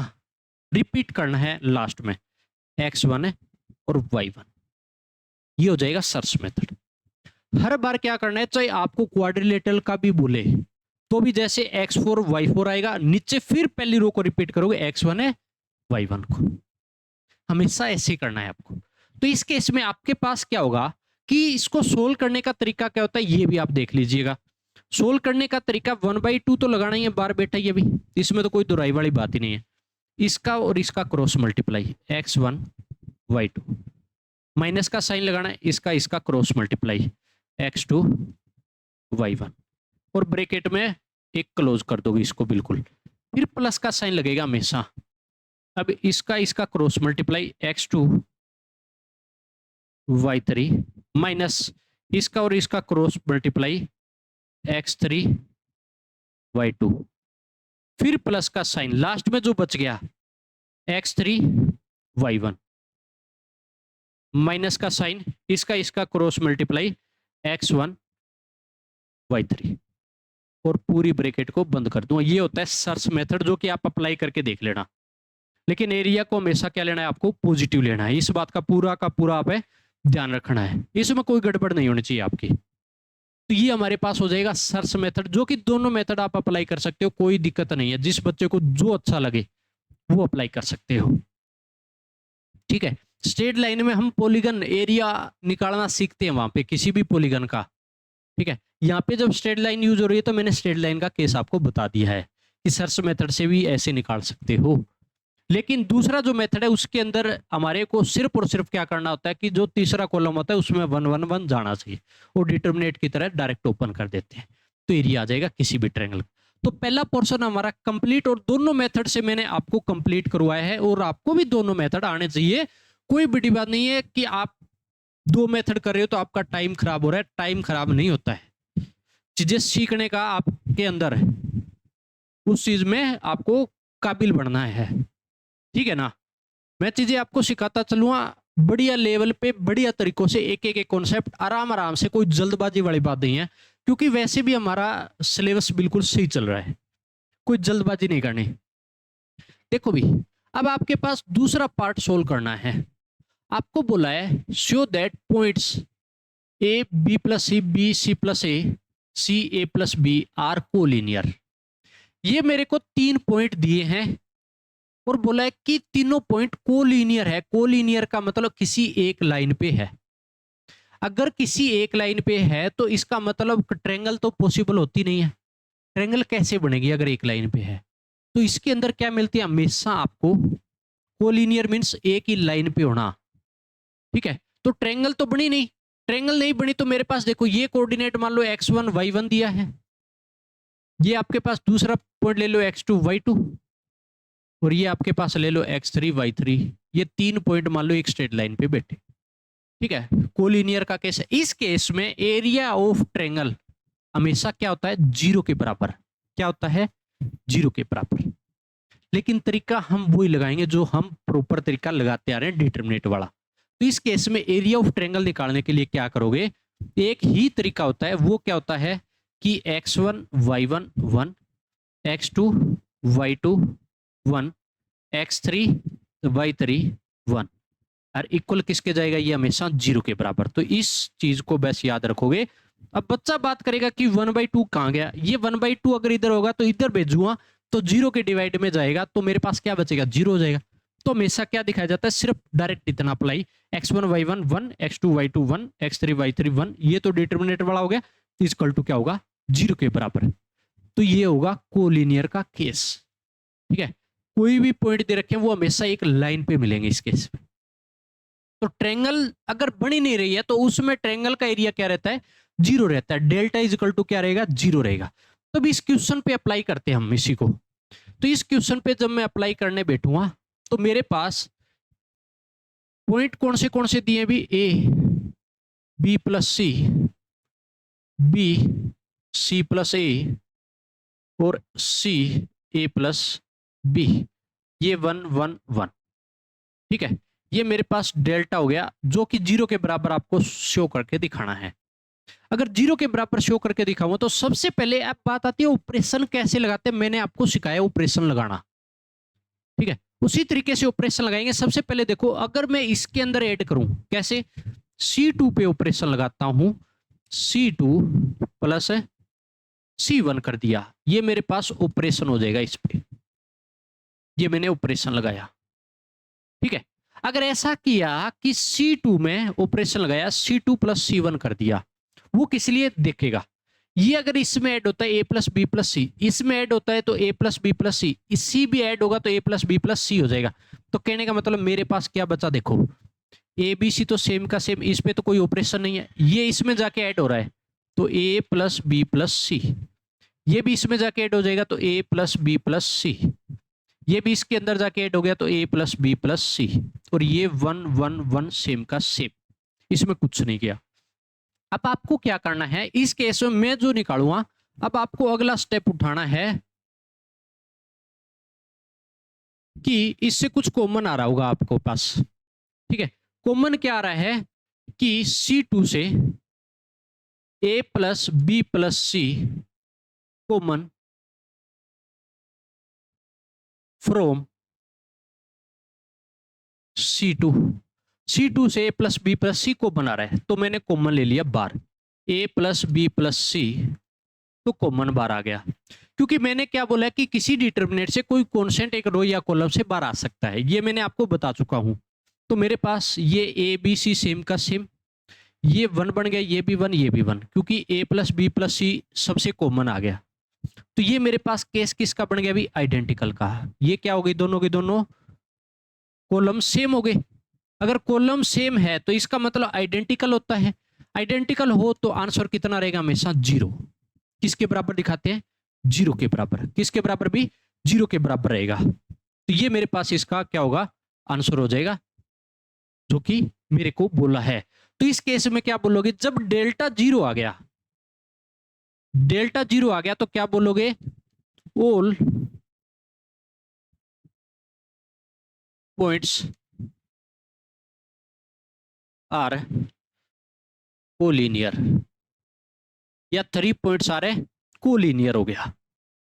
रिपीट करना है लास्ट में, x1 है और y1। ये हो जाएगा सर्च मेथड। हर बार क्या करना है, चाहे आपको क्वाड्रिलेटरल का भी बोले तो भी जैसे x4 y4 आएगा, नीचे फिर पहली रो को रिपीट करोगे, x1 है y1 को, हमेशा ऐसे करना है आपको। तो इस केस में आपके पास क्या होगा कि इसको सोल्व करने का तरीका क्या होता है, ये भी आप देख लीजिएगा। सोल्व करने का तरीका 1/2 तो लगाना ही है बार बेटा, ये भी इसमें तो कोई दुराई वाली बात ही नहीं है। इसका और इसका cross multiply, x1 y2, minus का साइन लगाना है, इसका इसका क्रॉस मल्टीप्लाई, x2 y1, और ब्रैकेट में एक क्लोज कर दोगे इसको बिल्कुल, फिर प्लस का साइन लगेगा हमेशा। अब इसका इसका cross multiply, x2 y3, minus इसका और इसका क्रॉस मल्टीप्लाई, x3 y2, फिर प्लस का साइन, लास्ट में जो बच गया x3 y1, माइनस का साइन, इसका इसका क्रॉस मल्टीप्लाई, x1 y3, और पूरी ब्रैकेट को बंद कर दूंगा। ये होता है सर्च मेथड, जो कि आप अप्लाई करके देख लेना। लेकिन एरिया को हमेशा क्या लेना है, आपको पॉजिटिव लेना है। इस बात का पूरा आप ध्यान रखना है, इसमें कोई गड़बड़ नहीं होनी चाहिए आपकी। तो ये हमारे पास हो जाएगा सर्च मेथड, जो कि दोनों मेथड आप अप्लाई कर सकते हो, कोई दिक्कत नहीं है। जिस बच्चे को जो अच्छा लगे वो अप्लाई कर सकते हो, ठीक है। स्ट्रेट लाइन में हम पॉलीगन एरिया निकालना सीखते हैं वहां पे, किसी भी पॉलीगन का, ठीक है। यहाँ पे जब स्ट्रेट लाइन यूज हो रही है तो मैंने स्ट्रेट लाइन का केस आपको बता दिया है कि सर्च मेथड से भी ऐसे निकाल सकते हो। लेकिन दूसरा जो मेथड है उसके अंदर हमारे को सिर्फ और सिर्फ क्या करना होता है कि जो तीसरा कॉलम होता है उसमें 1 1 1 जाना चाहिए, और डिटरमिनेट की तरह डायरेक्ट ओपन कर देते हैं तो एरिया आ जाएगा किसी भी ट्रायंगल। तो पहला पोर्शन हमारा कंप्लीट, और दोनों मेथड से मैंने आपको कंप्लीट करवाया है, और आपको भी दोनों मेथड आने चाहिए। कोई बड़ी बात नहीं है कि आप 2 मेथड कर रहे हो तो आपका टाइम खराब हो रहा है, टाइम खराब नहीं होता है। चीजें सीखने का आपके अंदर है, उस चीज में आपको काबिल बनना है, ठीक है ना। मैं चीजें आपको सिखाता चलूंगा बढ़िया लेवल पे, बढ़िया तरीकों से, एक एक कॉन्सेप्ट आराम से, कोई जल्दबाजी वाली बात नहीं है, क्योंकि वैसे भी हमारा सिलेबस बिल्कुल सही चल रहा है, कोई जल्दबाजी नहीं करनी। देखो भी, अब आपके पास दूसरा पार्ट सोल्व करना है। आपको बोला है show that points A B plus C, B C plus A, C A plus B are collinear. ये मेरे को 3 पॉइंट दिए हैं और बोला है कि तीनों पॉइंट कोलिनियर है। कोलिनियर का मतलब किसी एक लाइन पे है। अगर किसी एक लाइन पे है तो इसका मतलब ट्रायंगल तो पॉसिबल होती नहीं है। ट्रायंगल कैसे बनेगी अगर एक लाइन पे है? तो इसके अंदर क्या मिलती है, हमेशा आपको कोलिनियर मींस एक ही लाइन पे होना, ठीक है। तो ट्रायंगल तो बनी नहीं, ट्रायंगल नहीं बनी तो मेरे पास देखो ये कोऑर्डिनेट मान लो x1 y1 दिया है, ये आपके पास दूसरा पॉइंट ले लो x2 y2, और ये आपके पास ले लो x3 y3। ये 3 पॉइंट मान लो एक स्ट्रेट लाइन पे बैठे, ठीक है। कोलिनियर का केस है। इस केस में एरिया ऑफ ट्रायंगल हमेशा क्या होता है, 0 के बराबर। क्या होता है, 0 के बराबर। लेकिन तरीका हम वही लगाएंगे जो हम प्रॉपर तरीका लगाते आ रहे हैं, डिटरमिनेट वाला। तो इस केस में एरिया ऑफ ट्रायंगल निकालने के लिए क्या करोगे, एक ही तरीका होता है। वो क्या होता है कि x1 y1 1, x2 y2 1, x3 y3 1, और इक्वल किसके जाएगा, ये हमेशा 0 के बराबर। तो इस चीज को बस याद रखोगे। अब बच्चा बात करेगा कि 1/2 कहां गया, ये 1/2 अगर इधर होगा तो इधर भेजूंगा तो 0 के डिवाइड में जाएगा, तो मेरे पास क्या बचेगा, 0 हो जाएगा। तो हमेशा क्या दिखाया जाता है, सिर्फ डायरेक्ट इतना apply, x1 y1 1, x2 y2 1, x3 y3 1, ये तो डिटरमिनेट वाला हो गया, इक्वल टू क्या होगा, 0 के बराबर। तो ये होगा कोलिनियर का केस, ठीक है। कोई भी पॉइंट दे रखे हैं वो हमेशा एक लाइन पे मिलेंगे इस केस में। तो ट्रायंगल अगर बनी नहीं रही है तो उसमें ट्रायंगल का एरिया क्या रहता है, 0 रहता है। डेल्टा इज इक्वल टू क्या रहेगा, 0 रहेगा। तो इस क्वेश्चन पे अप्लाई करते हैं हम इसी को। तो इस क्वेश्चन पे जब मैं अप्लाई करने बैठूंगा तो मेरे पास पॉइंट कौन से दिए भी, A B plus C, B C plus A, और सी ए प्लस बी। ये 1 1 1, ठीक है, ये मेरे पास डेल्टा हो गया जो कि 0 के बराबर आपको शो करके दिखाना है। अगर 0 के बराबर शो करके दिखाऊं तो सबसे पहले अब बात आती है ऑपरेशन कैसे लगाते हैं। मैंने आपको सिखाया ऑपरेशन लगाना, ठीक है, उसी तरीके से ऑपरेशन लगाएंगे। सबसे पहले देखो, अगर मैं इसके अंदर ऐड करूं कैसे, C2 पे ऑपरेशन लगाता हूं, C2 प्लस C1 कर दिया, ये मेरे पास ऑपरेशन हो जाएगा इस पे, ये मैंने ऑपरेशन लगाया, ठीक है। अगर ऐसा किया कि C2 में ऑपरेशन लगाया, C2 प्लस C1 कर दिया, वो किस लिए देखेगा, ये अगर इसमें ऐड होता है A प्लस बी प्लस सी, इसमें ऐड होता है तो A प्लस बी प्लस सी, इसी भी ऐड होगा तो A प्लस बी प्लस सी हो जाएगा। तो कहने का मतलब मेरे पास क्या बचा, देखो ए बी सी तो सेम का सेम, इस पे तो कोई ऑपरेशन नहीं है, ये इसमें जाके ऐड हो रहा है तो A प्लस बी प्लस सी, ये भी इसमें जाके ऐड हो जाएगा तो A प्लस बी प्लस सी, ये भी इसके अंदर जाके ऐड हो गया तो A प्लस बी प्लस सी, और ये 1 1 1 सेम का सेम, इसमें कुछ नहीं किया। अब आपको क्या करना है इस केस में, मैं जो निकालूंगा, अब आपको अगला स्टेप उठाना है कि इससे कुछ कॉमन आ रहा होगा आपको पास, ठीक है। कॉमन क्या आ रहा है कि C2 से A plus B plus C common from C2 से A plus B plus C को बना रहा है, तो मैंने कॉमन ले लिया बार, A plus B plus C तो कॉमन बार आ गया। क्योंकि मैंने क्या बोला कि किसी डिटरमिनेंट से कोई कांस्टेंट एक रो या कॉलम से बाहर आ सकता है, ये मैंने आपको बता चुका हूं। तो मेरे पास ये ए बी सी सेम का सेम, ये 1 बन गया, ये भी 1 ये भी 1, क्योंकि A प्लस बी प्लस सी सबसे कॉमन आ गया। तो ये मेरे पास केस किसका बन गया अभी, आइडेंटिकल का। ये क्या हो गई, दोनों के दोनों कॉलम सेम हो गए। अगर कॉलम सेम है तो इसका मतलब आइडेंटिकल होता है, आइडेंटिकल हो तो आंसर कितना रहेगा, हमेशा 0। किसके बराबर दिखाते हैं, 0 के बराबर, किसके बराबर भी 0 के बराबर रहेगा। तो ये मेरे पास इसका क्या होगा, आंसर हो जाएगा जो कि मेरे को बोला है। तो इस केस में क्या बोलोगे, जब डेल्टा 0 आ गया, डेल्टा 0 आ गया तो क्या बोलोगे, ऑल पॉइंट्स आर कोलिनियर, या 3 पॉइंट्स आ रहे कोलिनियर हो गया,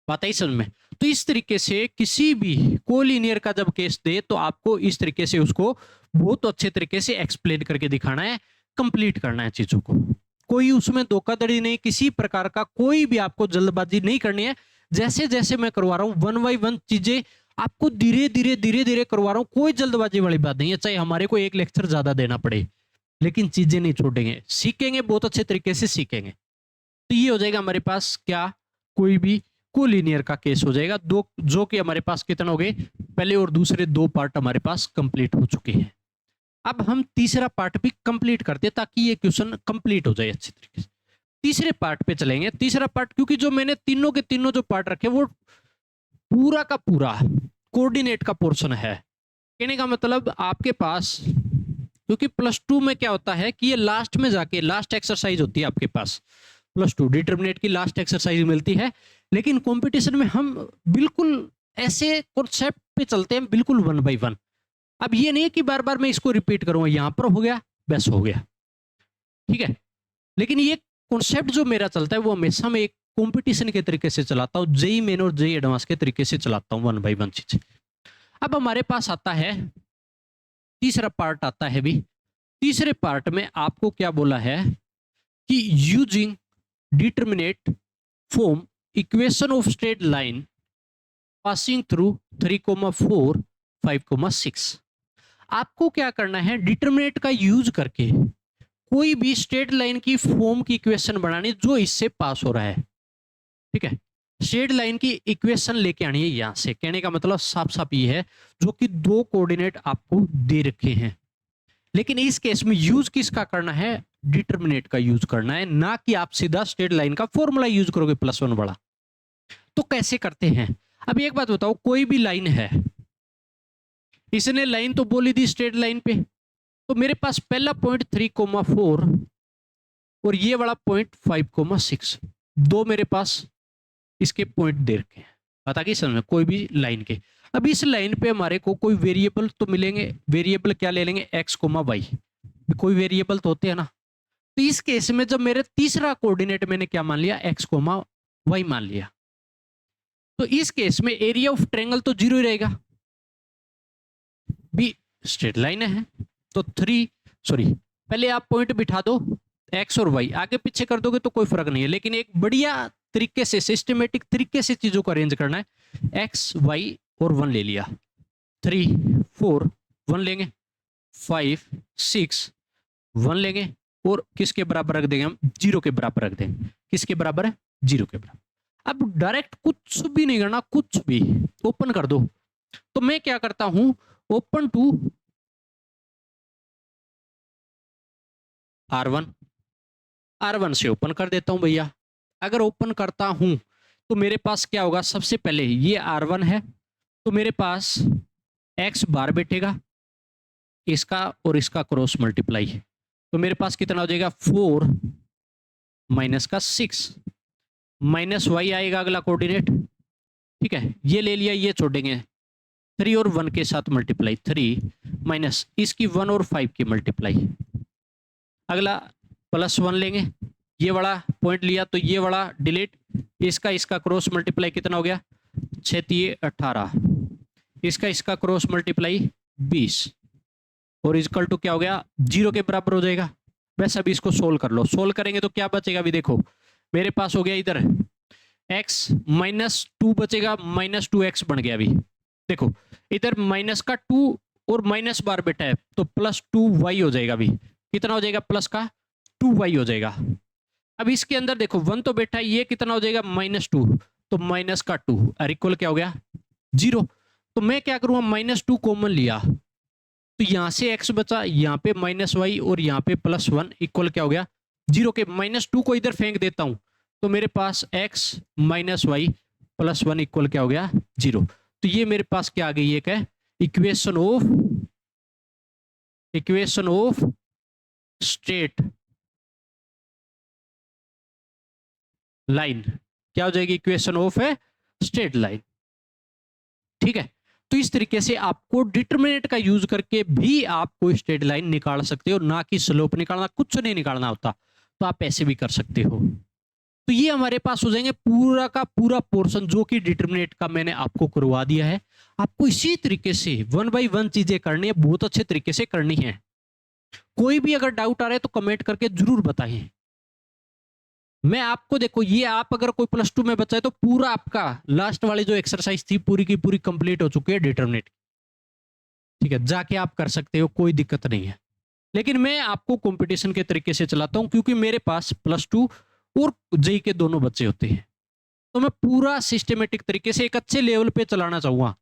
बात आई समझ में। तो इस तरीके से किसी भी कोलिनियर का जब केस दे तो आपको इस तरीके से उसको बहुत अच्छे तरीके से एक्सप्लेन करके दिखाना है, कंप्लीट करना है चीजों को, कोई उसमें धोखाधड़ी नहीं, किसी प्रकार का कोई भी आपको जल्दबाजी नहीं करनी है। जैसे जैसे मैं करवा रहा हूं 1 बाय 1 चीजें आपको धीरे धीरे करवा रहा हूं, कोई जल्दबाजी वाली बात नहीं है। चाहे हमारे को एक लेक्चर ज्यादा देना पड़े, लेकिन चीजें नहीं छोड़ेंगे, सीखेंगे, बहुत अच्छे तरीके से सीखेंगे। तो ये हो जाएगा हमारे पास क्या, कोई भी कोलिनियर का केस हो जाएगा दो, जो कि हमारे पास कितना हो गए, पहले और दूसरे 2 पार्ट हमारे पास कंप्लीट हो चुके हैं। अब हम तीसरा पार्ट भी कंप्लीट करते हैं ताकि ये क्वेश्चन कंप्लीट हो जाए अच्छी तरीके से। तीसरे पार्ट पे चलेंगे। तीसरा पार्ट, क्योंकि जो मैंने तीनों के तीनों जो पार्ट रखे वो पूरा का पूरा कोऑर्डिनेट का पोर्शन है। कहने का मतलब आपके पास, क्योंकि +2 में क्या होता है कि ये लास्ट में जाके लास्ट एक्सरसाइज होती है आपके पास, +2 डिटरमिनेट की लास्ट एक्सरसाइज मिलती है। लेकिन कंपटीशन में हम बिल्कुल ऐसे कॉन्सेप्ट पे चलते हैं, बिल्कुल 1 बाय 1। अब ये नहीं है कि बार बार मैं इसको रिपीट करूंगा, यहां पर हो गया बस हो गया, ठीक है। लेकिन ये कॉन्सेप्ट जो मेरा चलता है वो हमेशा मैं एक कंपटीशन के तरीके से चलाता हूं, जेई मेन और जेई एडवांस के तरीके से चलाता हूं 1 बाय 1 चीजें। अब हमारे पास आता है तीसरा पार्ट आता है भी। तीसरे पार्ट में आपको क्या बोला है कि using determinate form equation of straight line passing through 3,4 5,6। आपको क्या करना है, डिटरमिनेट का यूज करके कोई भी स्ट्रेट लाइन की फॉर्म की इक्वेशन बनानी जो इससे पास हो रहा है, ठीक है। स्ट्रेट लाइन की इक्वेशन लेके आनी है यहां से। कहने का मतलब साफ साफ ये है, जो कि 2 कोऑर्डिनेट आपको दे रखे हैं, लेकिन इस केस में यूज किसका करना है, डिटरमिनेट का यूज करना है, ना कि आप सीधा स्ट्रेट लाइन का फॉर्मूला यूज करोगे +1 बड़ा। तो कैसे करते हैं, अब एक बात बताओ, कोई भी लाइन है, इसने लाइन तो बोली थी स्ट्रेट लाइन पे, तो मेरे पास पहला पॉइंट 3,4 और ये वाला पॉइंट 5,6, 2 मेरे पास इसके पॉइंट दे रखे हैं, बता कि समझ में, कोई भी लाइन के। अब इस लाइन पे हमारे को कोई वेरिएबल तो मिलेंगे, वेरिएबल क्या ले लेंगे, एक्स कोमा वाई, कोई वेरिएबल तो होते हैं ना। तो इस केस में जब मेरे तीसरा कोऑर्डिनेट मैंने क्या मान लिया, एक्स कोमा वाई मान लिया, तो इस केस में एरिया ऑफ ट्रायंगल तो 0 ही रहेगा, भी स्ट्रेट लाइन है। तो पहले आप पॉइंट बिठा दो एक्स और वाई, आगे पीछे कर दोगे तो कोई फर्क नहीं है, लेकिन एक बढ़िया तरीके से सिस्टमेटिक तरीके से चीजों को अरेंज करना है। एक्स वाई और 1 ले लिया, 3 4 1 लेंगे, 5 6 1 लेंगे, और किसके बराबर रख देंगे हम, 0 के बराबर रख देंगे। किसके बराबर है, 0 के बराबर। अब डायरेक्ट कुछ भी नहीं करना, कुछ भी ओपन कर दो। तो मैं क्या करता हूं, ओपन टू R1 से ओपन कर देता हूं भैया। अगर ओपन करता हूं तो मेरे पास क्या होगा, सबसे पहले ये R1 है, तो मेरे पास x बार बैठेगा, इसका और इसका क्रॉस मल्टीप्लाई, तो मेरे पास कितना हो जाएगा, 4 माइनस का 6 माइनस वाई आएगा अगला कोऑर्डिनेट। ठीक है, ये ले लिया, ये छोड़ेंगे, 3 और 1 के साथ मल्टीप्लाई, 3 माइनस इसकी 1 और 5 की मल्टीप्लाई, अगला प्लस 1 लेंगे, ये वाला पॉइंट लिया तो ये वाला डिलीट, इसका क्रॉस मल्टीप्लाई कितना हो गया, 6 3 18, इसका क्रॉस मल्टीप्लाई 20, और इक्वल टू क्या हो गया, 0 के बराबर हो जाएगा। बस अभी इसको सोल्व कर लो, सोल्व करेंगे तो क्या बचेगा, अभी देखो मेरे पास हो गया इधर x माइनस 2 बचेगा, माइनस 2x बन गया। अभी देखो इधर माइनस का 2 और माइनस बार बेटा है, तो प्लस 2y हो जाएगा। अभी कितना हो जाएगा, प्लस का 2y हो जाएगा। अब इसके अंदर देखो 1 तो बैठा है, ये कितना हो जाएगा, -2, तो माइनस का 2 और इक्वल क्या हो गया, 0। तो मैं क्या करूंगा, -2 कॉमन लिया, तो यहां से x बचा, यहाँ पे -y और यहाँ पे +1 इक्वल क्या हो गया, 0 के। -2 को इधर फेंक देता हूं, तो मेरे पास x -y +1 इक्वल क्या हो गया, 0। तो ये मेरे पास क्या आ गई, एक है इक्वेशन ऑफ स्ट्रेट लाइन। क्या हो जाएगी, इक्वेशन ऑफ है स्ट्रेट लाइन। ठीक है, तो इस तरीके से आपको डिटरमिनेंट का यूज करके भी आप कोई स्ट्रेट लाइन निकाल सकते हो, ना कि स्लोप निकालना, कुछ नहीं निकालना होता, तो आप ऐसे भी कर सकते हो। तो ये हमारे पास हो जाएंगे पूरा का पूरा पोर्शन जो कि डिटरमिनेंट का मैंने आपको करवा दिया है। आपको इसी तरीके से 1 बाय 1 चीजें करनी है, बहुत अच्छे तरीके से करनी है। कोई भी अगर डाउट आ रहा है तो कमेंट करके जरूर बताइए। मैं आपको देखो, ये आप अगर कोई +2 में बचा है तो पूरा आपका लास्ट वाली जो एक्सरसाइज थी पूरी की पूरी कंप्लीट हो चुकी है डिटरमिनेंट। ठीक है, जाके आप कर सकते हो, कोई दिक्कत नहीं है। लेकिन मैं आपको कंपटीशन के तरीके से चलाता हूं, क्योंकि मेरे पास +2 और जेई के दोनों बच्चे होते हैं, तो मैं पूरा सिस्टमेटिक तरीके से एक अच्छे लेवल पे चलाना चाहूंगा।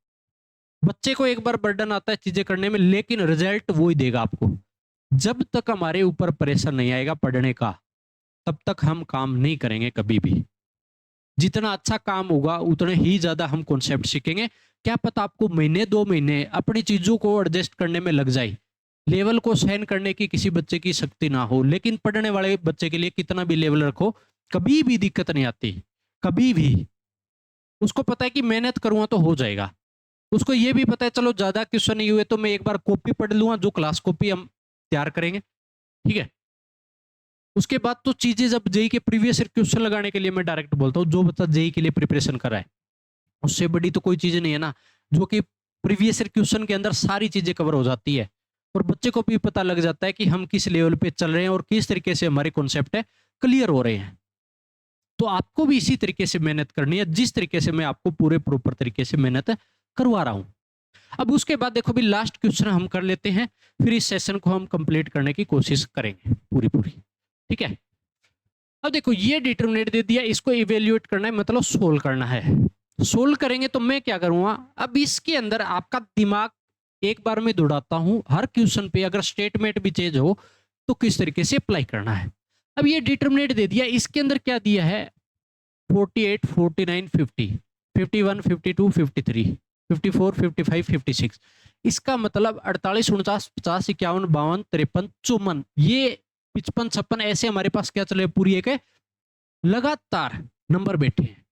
बच्चे को एक बार बर्डन आता है चीजें करने में, लेकिन रिजल्ट वो ही देगा आपको। जब तक हमारे ऊपर प्रेशर नहीं आएगा पढ़ने का, तब तक हम काम नहीं करेंगे कभी भी। जितना अच्छा काम होगा उतने ही ज्यादा हम कॉन्सेप्ट सीखेंगे। क्या पता आपको महीने 2 महीने अपनी चीजों को एडजस्ट करने में लग जाए, लेवल को सहन करने की किसी बच्चे की शक्ति ना हो, लेकिन पढ़ने वाले बच्चे के लिए कितना भी लेवल रखो, कभी भी दिक्कत नहीं आती, कभी भी। उसको पता है कि मेहनत करूंगा तो हो जाएगा। उसको ये भी पता है चलो ज्यादा क्वेश्चन नहीं हुए तो मैं एक बार कॉपी पढ़ लूंगा, जो क्लास कॉपी हम तैयार करेंगे। ठीक है, उसके बाद तो चीजें जब जेई के प्रीवियस क्वेश्चन लगाने के लिए मैं डायरेक्ट बोलता हूँ, जो बच्चा जेई के लिए प्रिपरेशन कर रहा है उससे बड़ी तो कोई चीज नहीं है ना, जो कि प्रीवियस क्वेश्चन के अंदर सारी चीजें कवर हो जाती है, और बच्चे को भी पता लग जाता है कि हम किस लेवल पे चल रहे हैं और किस तरीके से हमारे कॉन्सेप्ट है क्लियर हो रहे हैं। तो आपको भी इसी तरीके से मेहनत करनी है, जिस तरीके से मैं आपको पूरे प्रॉपर तरीके से मेहनत करवा रहा हूं। अब उसके बाद देखो भी लास्ट क्वेश्चन हम कर लेते हैं, फिर इस सेशन को हम कंप्लीट करने की कोशिश करेंगे पूरी। ठीक है, अब देखो ये डिटरमिनेंट दे दिया, इसको इवेल्युएट करना है, मतलब सोल्व करना है। सोल्व करेंगे तो मैं क्या करूंगा, अब इसके अंदर आपका दिमाग एक बार में दौड़ाता हूं, हर क्वेश्चन पे अगर स्टेटमेंट भी चेंज हो तो किस तरीके से अप्लाई करना है। अब ये डिटरमिनेंट दे दिया, इसके अंदर क्या दिया है, 48 49 50 51 52 53 54 55 56। इसका मतलब 48 49 50 51 52 53 54, ये 55 56 ऐसे हमारे पास क्या चले, पूरी एक लगातार नंबर बैठे हैं।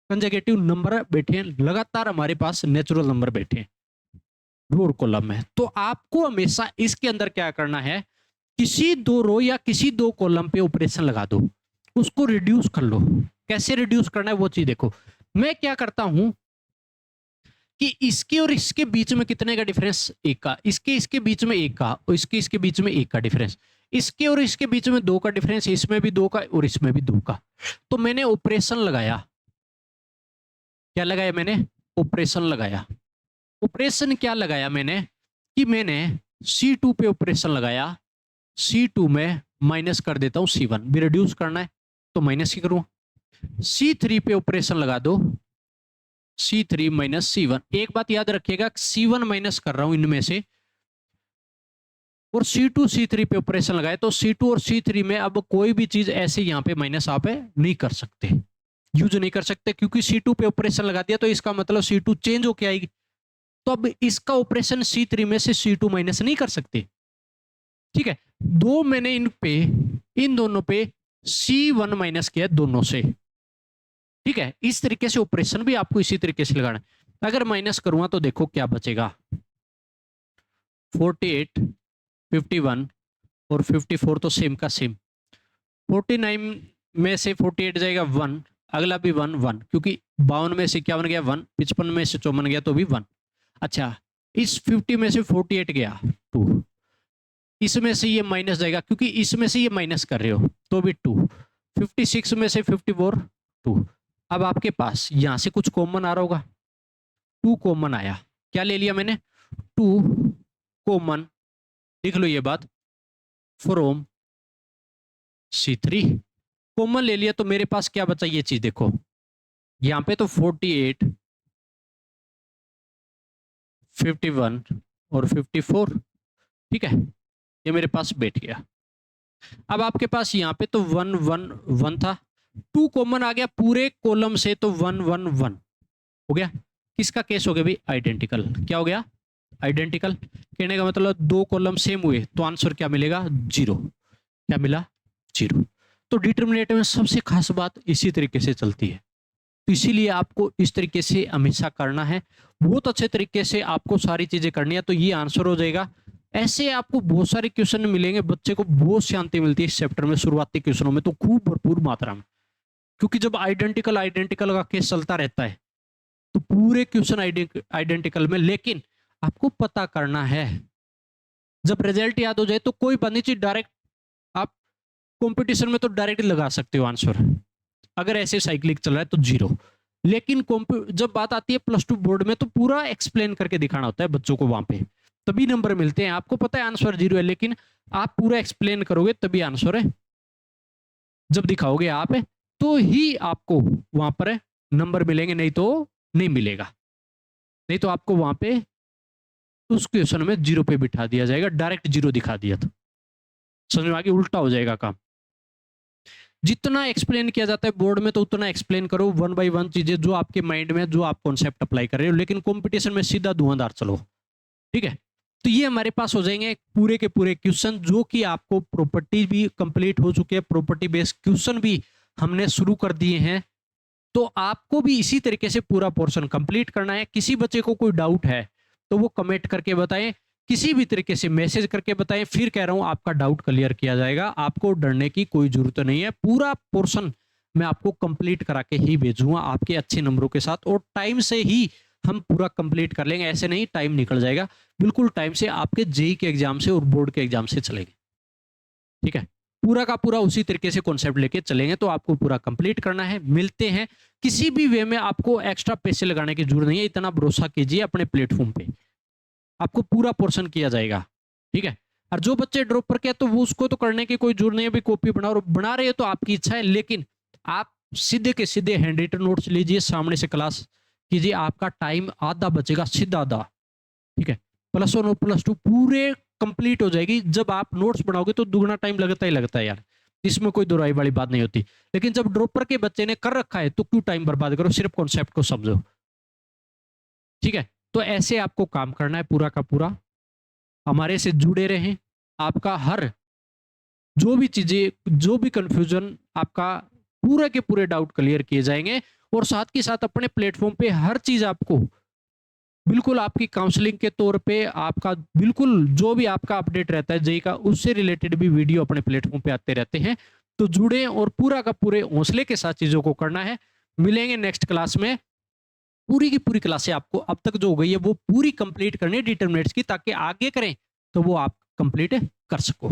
कंजर्वेटिव नंबर बैठे हैं, लगातार हमारे पास नेचुरल नंबर बैठे हैं रो और कॉलम में। तो आपको हमेशा इसके अंदर क्या करना है, किसी दो रो या किसी दो कॉलम पे ऑपरेशन लगा दो, उसको रिड्यूस कर लो। कैसे रिड्यूस करना है वो चीज देखो। मैं क्या करता हूं कि इसके और इसके बीच में कितने का डिफरेंस, एक का, इसके बीच में एक का, और इसके बीच में एक का डिफरेंस, इसके और इसके बीच में दो का डिफरेंस, इसमें भी दो का और इसमें भी दो का। तो मैंने ऑपरेशन लगाया, क्या लगाया मैंने, ऑपरेशन लगाया। ऑपरेशन क्या लगाया मैंने कि मैंने C2 पे ऑपरेशन लगाया, C2 में माइनस कर देता हूं C1, भी रिड्यूस करना है तो माइनस ही करूं। C3 पे ऑपरेशन लगा दो, C3 माइनस C1। एक बात याद रखिएगा, C1 माइनस कर रहा हूं इनमें से, और C2 C3 पे ऑपरेशन लगाए तो C2 और C3 में अब कोई भी चीज ऐसे यहां पे माइनस आप नहीं कर सकते, यूज नहीं कर सकते, क्योंकि C2 पे ऑपरेशन लगा दिया तो इसका मतलब C2 चेंज होके आएगी। तो अब इसका ऑपरेशन C3 में से C2 माइनस नहीं कर सकते। ठीक है, दो मैंने इन दोनों पे C1 माइनस किया दोनों से। ठीक है, इस तरीके से ऑपरेशन भी आपको इसी तरीके से लगाना है। अगर माइनस करूंगा तो देखो क्या बचेगा, 48, 51 और 54 तो सेम का सेम। 49 में से 48 जाएगा 1, अगला भी 1 1, क्योंकि 52 में से 51 गया 1, 55 में से 54 गया तो भी 1। अच्छा, इस 50 में से 48 गया 2, इसमें से ये माइनस जाएगा क्योंकि इसमें से ये माइनस कर रहे हो तो भी 2, 56 में से 54 2। अब आपके पास यहां से कुछ कॉमन आ रहा होगा, 2 कॉमन आया, क्या ले लिया मैंने, 2 कॉमन, लिख लो ये बात, फ्रॉम C3 कॉमन ले लिया। तो मेरे पास क्या बचा, ये चीज देखो, यहां पे तो 48, 51 और 54, ठीक है, ये मेरे पास बैठ गया। अब आपके पास यहाँ पे तो 1 1 1 था, 2 कॉमन आ गया पूरे कॉलम से तो 1 1 1 हो गया। किसका केस हो गया भाई, आइडेंटिकल। क्या हो गया, आइडेंटिकल। कहने का मतलब दो कॉलम सेम हुए तो आंसर क्या मिलेगा, 0। क्या मिला, 0। तो डिटरमिनेटिव में सबसे खास बात इसी तरीके से चलती है, तो इसीलिए आपको इस तरीके से हमेशा करना है, बहुत अच्छे तरीके से आपको सारी चीजें करनी है तो ये आंसर हो जाएगा। ऐसे आपको बहुत सारे क्वेश्चन मिलेंगे, बच्चे को बहुत शांति मिलती है इस चैप्टर में, शुरुआती क्वेश्चनों में तो खूब भरपूर मात्रा में, क्योंकि जब आइडेंटिकल का केस चलता रहता है तो पूरे क्वेश्चन आइडेंटिकल में। लेकिन आपको पता करना है, जब रिजल्ट याद हो जाए तो कोई बात नहीं चाहिए, डायरेक्ट आप कंपटीशन में तो डायरेक्ट लगा सकते हो आंसर, अगर ऐसे साइक्लिक चल रहा है तो 0। लेकिन जब बात आती है +2 बोर्ड में तो पूरा एक्सप्लेन करके दिखाना होता है बच्चों को, वहां पे तभी नंबर मिलते हैं। आपको पता है आंसर 0 है, लेकिन आप पूरा एक्सप्लेन करोगे तभी आंसर है, जब दिखाओगे आप तो ही आपको वहां पर नंबर मिलेंगे, नहीं तो नहीं मिलेगा। नहीं तो आपको वहां पे उस क्वेश्चन में 0 पे बिठा दिया जाएगा, डायरेक्ट 0 दिखा दिया था, समझ में आगे, उल्टा हो जाएगा काम। जितना एक्सप्लेन किया जाता है बोर्ड में तो उतना एक्सप्लेन करो, 1 बाय 1 चीजें जो आपके माइंड में, जो आप कॉन्सेप्ट अप्लाई कर रहे हो, लेकिन कंपटीशन में सीधा धुआंधार चलो। ठीक है, तो ये हमारे पास हो जाएंगे पूरे के पूरे क्वेश्चन, जो कि आपको प्रॉपर्टी भी कंप्लीट हो चुके हैं, प्रॉपर्टी बेस्ड क्वेश्चन भी हमने शुरू कर दिए हैं। तो आपको भी इसी तरीके से पूरा पोर्शन कंप्लीट करना है। किसी बच्चे को कोई डाउट है तो वो कमेंट करके बताएं, किसी भी तरीके से मैसेज करके बताएं। फिर कह रहा हूं आपका डाउट क्लियर किया जाएगा, आपको डरने की कोई जरूरत नहीं है। पूरा पोर्शन मैं आपको कंप्लीट करा के ही भेजूंगा आपके अच्छे नंबरों के साथ, और टाइम से ही हम पूरा कंप्लीट कर लेंगे, ऐसे नहीं टाइम निकल जाएगा, बिल्कुल टाइम से आपके जेईई के एग्जाम से और बोर्ड के एग्जाम से चलेंगे। ठीक है, पूरा का पूरा उसी तरीके से कॉन्सेप्ट लेके चलेंगे, तो आपको पूरा कंप्लीट करना है। मिलते हैं, किसी भी वे में आपको एक्स्ट्रा पैसे लगाने की जरूरत नहीं है, इतना भरोसा कीजिए अपने प्लेटफॉर्म पे, आपको पूरा पोर्शन किया जाएगा। ठीक है, और जो बच्चे ड्रॉप पर किया तो वो उसको तो करने की कोई जरूरत नहीं है, भी कॉपी बनाओ, बना रहे हो तो आपकी इच्छा है, लेकिन आप सीधे के सीधे हैंड रिटन नोट्स लीजिए, सामने से क्लास कीजिए, आपका टाइम आधा बचेगा, सीधा आधा। ठीक है, +1 और +2 पूरे कंप्लीट हो जाएगी। जब आप नोट्स बनाओगे तो दुगना टाइम लगता ही लगता है यार, इसमें कोई दोहराई वाली बात नहीं होती। लेकिन जब ड्रॉपर के बच्चे ने कर रखा है तो क्यों टाइम बर्बाद करो, सिर्फ कॉन्सेप्ट को समझो। ठीक है, तो ऐसे आपको काम करना है पूरा का पूरा। हमारे से जुड़े रहें, आपका हर जो भी चीजें, जो भी कंफ्यूजन, आपका पूरे के पूरे डाउट क्लियर किए जाएंगे। और साथ के साथ अपने प्लेटफॉर्म पे हर चीज़ आपको बिल्कुल आपकी काउंसलिंग के तौर पे आपका बिल्कुल जो भी आपका अपडेट रहता है जेई का, उससे रिलेटेड भी वीडियो अपने प्लेटफॉर्म पे आते रहते हैं। तो जुड़े और पूरा का पूरे हौसले के साथ चीज़ों को करना है। मिलेंगे नेक्स्ट क्लास में। पूरी की पूरी क्लासें आपको अब तक जो हो गई है वो पूरी कंप्लीट करनी है डिटरमिनेट्स की, ताकि आगे करें तो वो आप कंप्लीट कर सको।